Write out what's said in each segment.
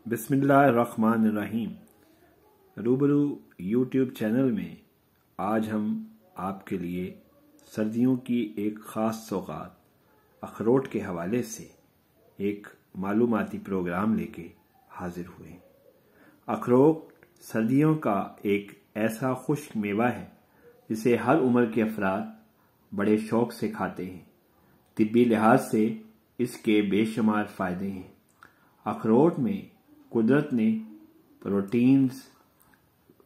बिस्मिल्लाहिर्रहमानिर्रहीम। रूबरू YouTube channel में आज हम आपके लिए सर्दियों की एक ख़ास सौगात अखरोट के हवाले से एक मालूमाती प्रोग्राम लेके हाजिर हुए। अखरोट सर्दियों का एक ऐसा खुश्क मेवा है जिसे हर उम्र के अफराद बड़े शौक से खाते हैं। तिब्बी लिहाज से इसके बेशुमार फ़ायदे हैं। अखरोट में कुदरत ने प्रोटीन्स,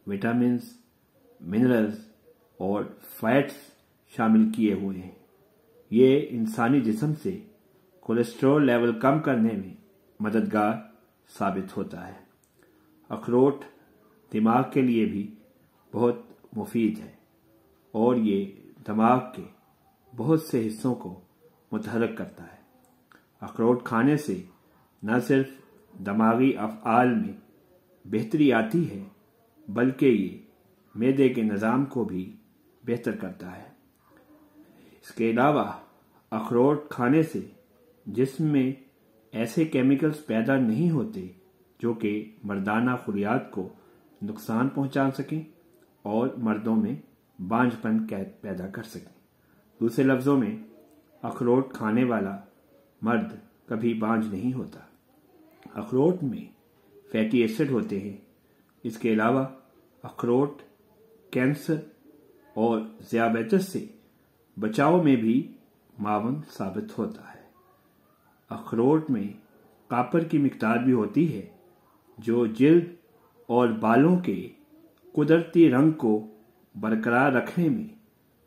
विटामिन्स, मिनरल्स और फैट्स शामिल किए हुए हैं। ये इंसानी जिस्म से कोलेस्ट्रॉल लेवल कम करने में मददगार साबित होता है। अखरोट दिमाग के लिए भी बहुत मुफीद है और ये दिमाग के बहुत से हिस्सों को मुतहर्रिक करता है। अखरोट खाने से न सिर्फ दिमागी अफ़आल में बेहतरी आती है बल्कि ये मैदे के निज़ाम को भी बेहतर करता है। इसके अलावा अखरोट खाने से जिस्म में ऐसे केमिकल्स पैदा नहीं होते जो कि मर्दाना खुलियात को नुकसान पहुंचा सकें और मर्दों में बांझपन पैदा कर सकें। दूसरे लफ्ज़ों में अखरोट खाने वाला मर्द कभी बांझ नहीं होता। अखरोट में फैटी एसिड होते हैं। इसके अलावा अखरोट कैंसर और ज़ियाबेतस से बचाव में भी मावन साबित होता है। अखरोट में कॉपर की मिकदार भी होती है जो जिल्द और बालों के कुदरती रंग को बरकरार रखने में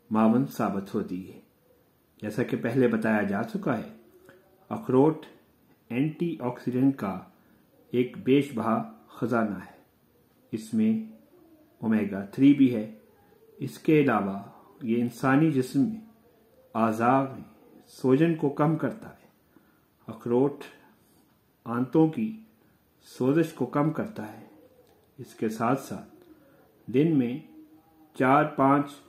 मावन साबित होती है। जैसा कि पहले बताया जा चुका है, अखरोट एंटीऑक्सीडेंट का एक बेशबहा खजाना है। इसमें ओमेगा 3 भी है। इसके अलावा ये इंसानी जिस्म में आज़ा में सोजन को कम करता है। अखरोट आंतों की सोजिश को कम करता है। इसके साथ साथ दिन में 4-5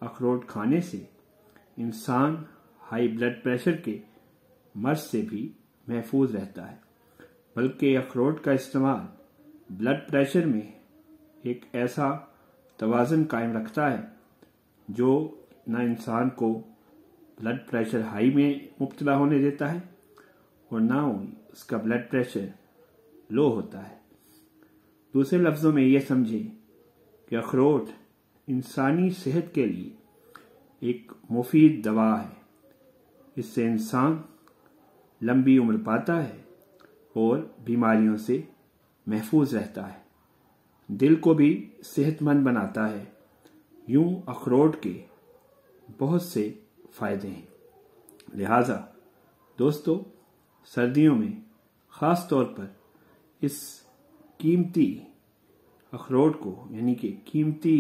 अखरोट खाने से इंसान हाई ब्लड प्रेशर के मर्ज से भी महफूज रहता है। बल्कि अखरोट का इस्तेमाल ब्लड प्रेशर में एक ऐसा तवाज़ुन कायम रखता है जो न इंसान को ब्लड प्रेशर हाई में मुब्तला होने देता है और ना उसका ब्लड प्रेशर लो होता है। दूसरे लफ्ज़ों में ये समझें कि अखरोट इंसानी सेहत के लिए एक मुफीद दवा है। इससे इंसान लंबी उम्र पाता है और बीमारियों से महफूज रहता है। दिल को भी सेहतमंद बनाता है। यूं अखरोट के बहुत से फ़ायदे हैं। लिहाजा दोस्तों, सर्दियों में ख़ास तौर पर इस कीमती अखरोट को यानी कि कीमती